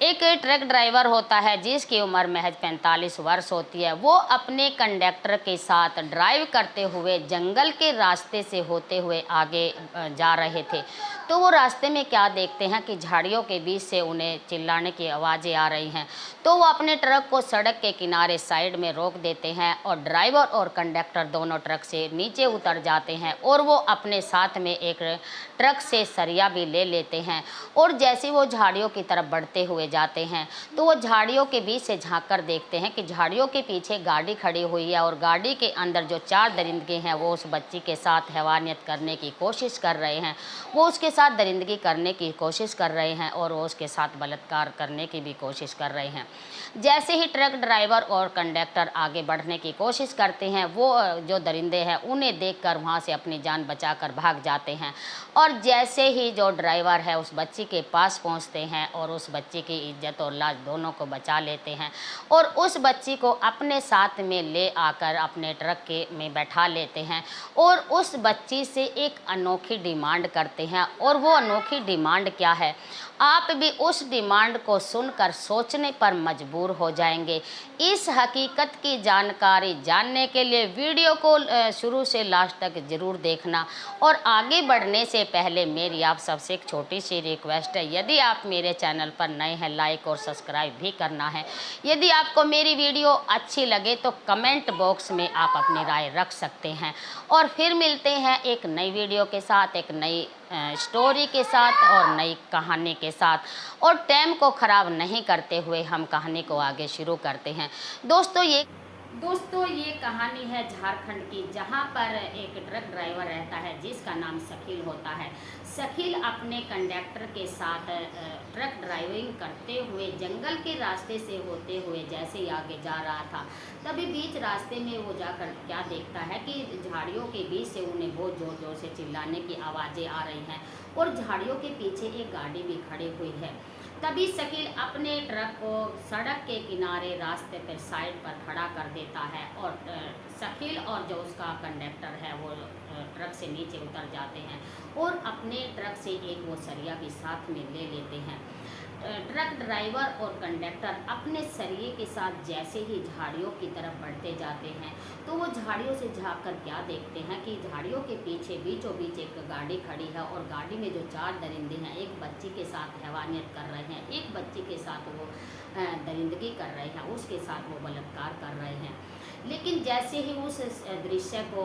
एक truck driver होता है जिसकी उम्र महज 45 वर्ष होती है। वो अपने कंडक्टर के साथ ड्राइव करते हुए जंगल के रास्ते से होते हुए आगे जा रहे थे। तो वो रास्ते में क्या देखते हैं कि झाड़ियों के बीच से उन्हें चिल्लाने की आवाज़ें आ रही हैं। तो वो अपने ट्रक को सड़क के किनारे साइड में रोक देते हैं और ड्राइवर और कंडक्टर दोनों ट्रक से नीचे उतर जाते हैं और वो अपने साथ में एक ट्रक से सरिया भी ले लेते हैं। और जैसे वो झाड़ियों की तरफ बढ़ते हुए जाते हैं तो वो झाड़ियों के बीच से झांक कर देखते हैं कि झाड़ियों के पीछे गाड़ी खड़ी हुई है और गाड़ी के अंदर जो 4 दरिंदे हैं वो उस बच्ची के साथ हैवानियत करने की कोशिश कर रहे हैं। वो उसके साथ दरिंदगी करने की कोशिश कर रहे हैं और वो उसके साथ बलात्कार करने की भी कोशिश कर रहे हैं। जैसे ही ट्रक ड्राइवर और कंडक्टर आगे बढ़ने की कोशिश करते हैं, वो जो दरिंदे हैं उन्हें देखकर वहाँ से अपनी जान बचाकर भाग जाते हैं। और जैसे ही जो ड्राइवर है उस बच्ची के पास पहुँचते हैं और उस बच्ची की इज्जत और लाज दोनों को बचा लेते हैं और उस बच्ची को अपने साथ में ले आकर अपने ट्रक के में बैठा लेते हैं और उस बच्ची से एक अनोखी डिमांड करते हैं। और वो अनोखी डिमांड क्या है, आप भी उस डिमांड को सुनकर सोचने पर मजबूर हो जाएंगे। इस हकीकत की जानकारी जानने के लिए वीडियो को शुरू से लास्ट तक ज़रूर देखना। और आगे बढ़ने से पहले मेरी आप सबसे एक छोटी सी रिक्वेस्ट है, यदि आप मेरे चैनल पर नए हैं लाइक और सब्सक्राइब भी करना है। यदि आपको मेरी वीडियो अच्छी लगे तो कमेंट बॉक्स में आप अपनी राय रख सकते हैं। और फिर मिलते हैं एक नई वीडियो के साथ, एक नई स्टोरी के साथ और नई कहानी के साथ। और टाइम को ख़राब नहीं करते हुए हम कहानी को आगे शुरू करते हैं। दोस्तों ये कहानी है झारखंड की, जहां पर एक ट्रक ड्राइवर रहता है जिसका नाम शकील होता है। शकील अपने कंडक्टर के साथ ट्रक ड्राइविंग करते हुए जंगल के रास्ते से होते हुए जैसे ही आगे जा रहा था, तभी बीच रास्ते में वो जाकर क्या देखता है कि झाड़ियों के बीच से उन्हें बहुत ज़ोर ज़ोर से चिल्लाने की आवाज़ें आ रही हैं और झाड़ियों के पीछे एक गाड़ी भी खड़ी हुई है। तभी शकील अपने ट्रक को सड़क के किनारे रास्ते पर साइड पर खड़ा कर देता है और शकील और जो उसका कंडक्टर है वो ट्रक से नीचे उतर जाते हैं और अपने ट्रक से एक वो सरिया भी साथ में ले लेते हैं। ट्रक ड्राइवर और कंडक्टर अपने सरिये के साथ जैसे ही झाड़ियों की तरफ बढ़ते जाते हैं तो वो झाड़ियों से झांककर क्या देखते हैं कि झाड़ियों के पीछे बीचों बीच एक गाड़ी खड़ी है और गाड़ी में जो 4 दरिंदे हैं एक बच्ची के साथ हैवानियत कर रहे हैं, एक बच्ची के साथ वो दरिंदगी कर रहे हैं, उसके साथ वो बलात्कार कर रहे हैं। लेकिन जैसे ही उस दृश्य को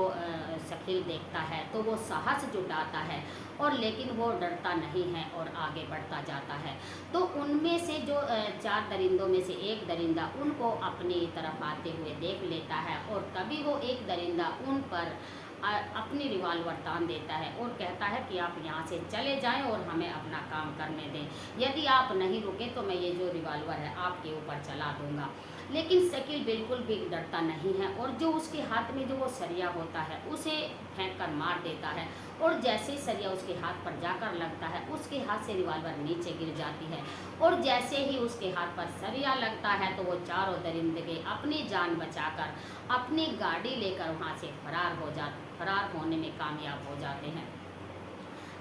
शकील देखता है तो वो साहस जुटाता है और लेकिन वो डरता नहीं है और आगे बढ़ता जाता है। तो उनमें से जो 4 दरिंदों में से एक दरिंदा उनको अपनी तरफ आते हुए देख लेता है और तभी वो एक दरिंदा उन पर अपनी रिवाल्वर तान देता है और कहता है कि आप यहाँ से चले जाएं और हमें अपना काम करने दें। यदि आप नहीं रुके तो मैं ये जो रिवाल्वर है आपके ऊपर चला दूंगा। लेकिन शकील बिल्कुल भी डरता नहीं है और जो उसके हाथ में जो वो सरिया होता है उसे फेंक कर मार देता है और जैसे ही सरिया उसके हाथ पर जाकर लगता है उसके हाथ से रिवाल्वर नीचे गिर जाती है और जैसे ही उसके हाथ पर सरिया लगता है तो वो चारों दरिंदे अपनी जान बचाकर अपनी गाड़ी लेकर वहाँ से फरार होने में कामयाब हो जाते हैं।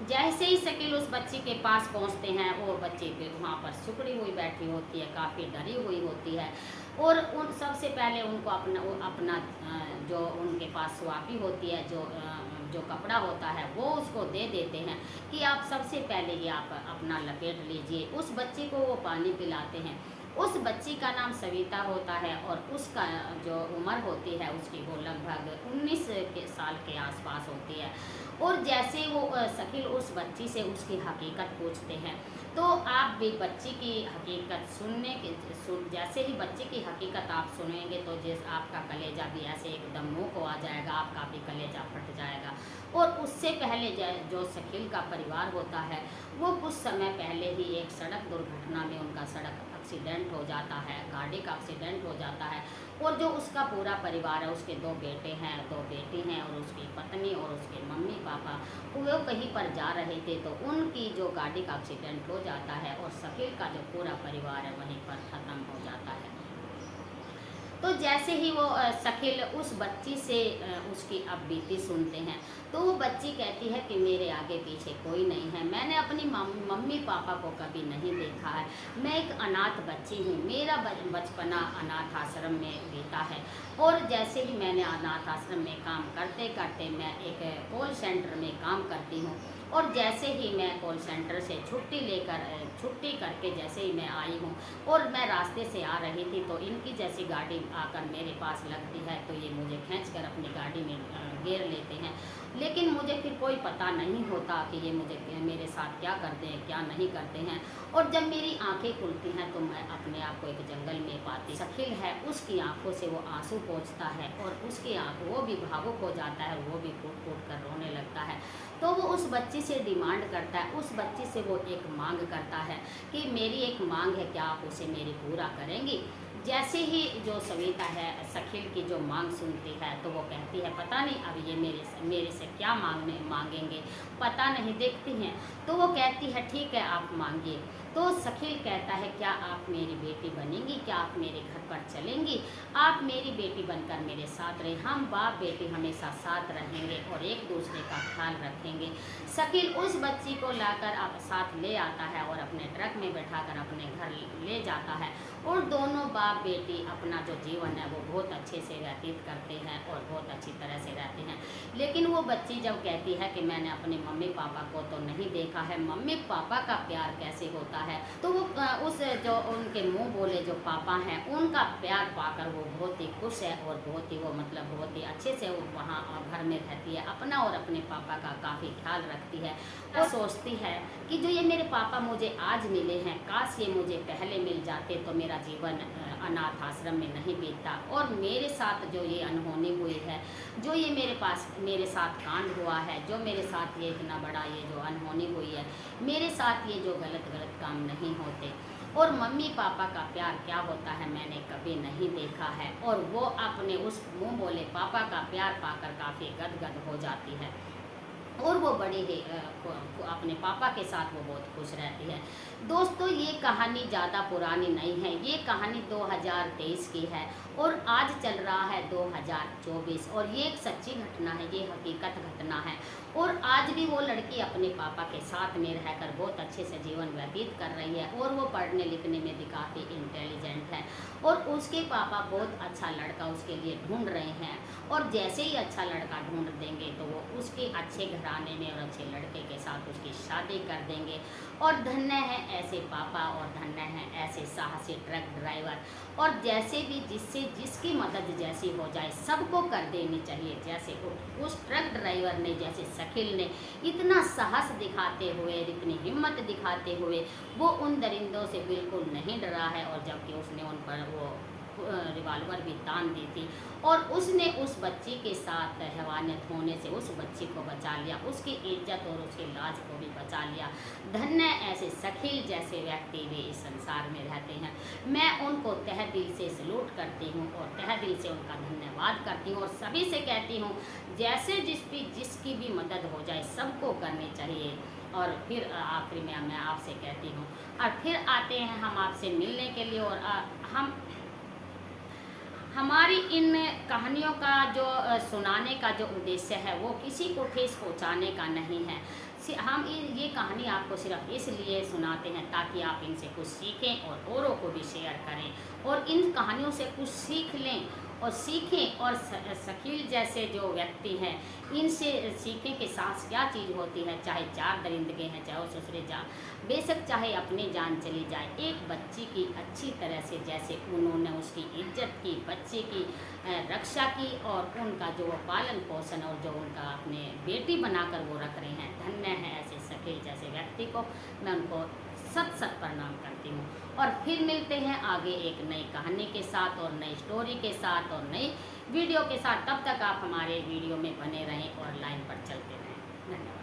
जैसे ही शकील उस बच्ची के पास पहुंचते हैं वो बच्ची वहाँ पर सुकड़ी हुई बैठी होती है, काफ़ी डरी हुई होती है और उन सबसे पहले उनको अपना जो उनके पास स्वापी होती है, जो कपड़ा होता है वो उसको दे देते हैं कि आप सबसे पहले ये आप अपना लपेट लीजिए। उस बच्ची को वो पानी पिलाते हैं। उस बच्ची का नाम सविता होता है और उसका जो उम्र होती है उसकी वो लगभग 19 साल के आसपास होती है। और जैसे वो शकील उस बच्ची से उसकी हकीकत पूछते हैं तो आप भी बच्ची की हकीकत जैसे ही बच्ची की हकीकत आप सुनेंगे तो जैसे आपका कलेजा भी ऐसे एकदम मुँह को आ जाएगा, आपका भी कलेजा फट जाएगा। और उससे पहले जो शकील का परिवार होता है वो कुछ समय पहले ही एक सड़क दुर्घटना में उनका सड़क एक्सीडेंट हो जाता है, गाड़ी का एक्सीडेंट हो जाता है और जो उसका पूरा परिवार है, उसके 2 बेटे हैं, 2 बेटी हैं और उसकी पत्नी और उसके मम्मी पापा वो कहीं पर जा रहे थे तो उनकी जो गाड़ी का एक्सीडेंट हो जाता है और शकील का जो पूरा परिवार है वहीं पर ख़त्म हो जाता है। तो जैसे ही वो शकील उस बच्ची से उसकी अब बीती सुनते हैं, तो वो बच्ची कहती है कि मेरे आगे पीछे कोई नहीं है, मैंने अपनी मम्मी पापा को कभी नहीं देखा है, मैं एक अनाथ बच्ची हूँ, मेरा बचपना अनाथ आश्रम में बीता है। और जैसे ही मैंने अनाथ आश्रम में काम करते करते मैं एक कॉल सेंटर में काम करती हूँ, और जैसे ही मैं कॉल सेंटर से छुट्टी करके जैसे ही मैं आई हूँ और मैं रास्ते से आ रही थी, तो इनकी जैसी गाड़ी आकर मेरे पास लगती है, तो ये मुझे खींचकर अपनी गाड़ी में घेर लेते हैं। लेकिन मुझे फिर कोई पता नहीं होता कि ये मुझे मेरे साथ क्या करते हैं क्या नहीं करते हैं। और जब मेरी आंखें खुलती हैं तो मैं अपने आप को एक जंगल में पाती। शकील है, उसकी आंखों से वो आंसू पोंछता है और उसकी आंख वो भी भावुक हो जाता है, वो भी फूट फूट कर रोने लगता है। तो वो उस बच्ची से डिमांड करता है, उस बच्ची से वो एक मांग करता है कि मेरी एक मांग है, क्या आप उसे मेरी पूरा करेंगी। जैसे ही जो सविता है शकील की जो मांग सुनती है, तो वो कहती है पता नहीं अब ये मेरे से क्या मांगेंगे, पता नहीं, देखती हैं। तो वो कहती है ठीक है आप मांगिए। तो शकील कहता है क्या आप मेरी बेटी बनेंगी, क्या आप मेरे घर पर चलेंगी, आप मेरी बेटी बनकर मेरे साथ रहे, हम बाप बेटी हमेशा साथ रहेंगे और एक दूसरे का ख्याल रखेंगे। शकील उस बच्ची को लाकर आप साथ ले आता है और अपने ट्रक में बैठाकर अपने घर ले जाता है, और दोनों बाप बेटी अपना जो जीवन है वो बहुत अच्छे से व्यतीत करते हैं और बहुत अच्छी तरह से रहते हैं। लेकिन वो बच्ची जब कहती है कि मैंने अपने मम्मी पापा को तो नहीं देखा है, मम्मी पापा का प्यार कैसे होता है, तो वो उस जो उनके मुंह बोले जो पापा हैं उनका प्यार पाकर वो बहुत ही खुश है और बहुत ही वो मतलब बहुत ही अच्छे से वो वहाँ घर में रहती है, अपना और अपने पापा का काफ़ी ख्याल रखती है। वो सोचती है कि जो ये मेरे पापा मुझे आज मिले हैं, काश ये मुझे पहले मिल जाते तो मेरा जीवन अनाथ आश्रम में नहीं बीतता, और मेरे साथ जो ये अनहोनी हुई है, जो ये मेरे साथ कांड हुआ है, जो मेरे साथ ये इतना बड़ा ये जो अनहोनी हुई है, मेरे साथ ये जो गलत काम नहीं होते, और मम्मी पापा का प्यार क्या होता है मैंने कभी नहीं देखा है। और वो अपने उस मुँह बोले पापा का प्यार पाकर काफ़ी गदगद हो जाती है, और वो बड़े ही अपने पापा के साथ वो बहुत खुश रहती है। दोस्तों ये कहानी ज़्यादा पुरानी नहीं है, ये कहानी 2023 की है और आज चल रहा है 2024, और ये एक सच्ची घटना है, ये हकीकत घटना है। और आज भी वो लड़की अपने पापा के साथ में रहकर बहुत अच्छे से जीवन व्यतीत कर रही है, और वो पढ़ने लिखने में भी काफ़ी इंटेलिजेंट है, और उसके पापा बहुत अच्छा लड़का उसके लिए ढूंढ रहे हैं, और जैसे ही अच्छा लड़का ढूंढ देंगे तो वो उसके अच्छे घराने में और अच्छे लड़के के साथ उसकी शादी कर देंगे। और धन्य है ऐसे पापा, और धन्य है ऐसे साहसी ट्रक ड्राइवर, और जैसे भी जिसकी मदद जैसी हो जाए सबको कर देनी चाहिए। जैसे उस ट्रक ड्राइवर ने, जैसे शकील ने इतना साहस दिखाते हुए, इतनी हिम्मत दिखाते हुए वो उन दरिंदों से बिल्कुल नहीं डरा है, और जबकि उसने उन पर वो रिवाल्वर भी तान दी थी, और उसने उस बच्ची के साथ हैवानियत होने से उस बच्ची को बचा लिया, उसकी इज्जत और उसकी लाज को भी बचा लिया। धन्य ऐसे शकील जैसे व्यक्ति भी इस संसार में रहते हैं। मैं उनको तहे दिल से सलूट करती हूँ और तहे दिल से उनका धन्यवाद करती हूँ, और सभी से कहती हूँ जैसे जिसकी भी मदद हो जाए सबको करनी चाहिए। और फिर आखिरी में मैं आपसे कहती हूँ, और फिर आते हैं हम आपसे मिलने के लिए, और हम हमारी इन कहानियों का जो सुनाने का जो उद्देश्य है वो किसी को ठेस पहुंचाने का नहीं है। हम ये कहानी आपको सिर्फ इसलिए सुनाते हैं ताकि आप इनसे कुछ सीखें और औरों को भी शेयर करें, और इन कहानियों से कुछ सीख लें और सीखें, और शकील जैसे जो व्यक्ति हैं इनसे सीखें कि सांस क्या चीज़ होती है। चाहे 4 दरिंदगे हैं, चाहे वो ससुरे जान, बेशक चाहे अपनी जान चली जाए, एक बच्ची की अच्छी तरह से जैसे उन्होंने उसकी इज्जत की, बच्चे की रक्षा की, और उनका जो पालन पोषण और जो उनका अपने बेटी बनाकर वो रख रहे हैं, धन्य है ऐसे शकील जैसे व्यक्ति को। मैं उनको सत प्रणाम करती हूँ, और फिर मिलते हैं आगे एक नई कहानी के साथ और नई स्टोरी के साथ और नई वीडियो के साथ। तब तक आप हमारे वीडियो में बने रहें और लाइन पर चलते रहें। धन्यवाद।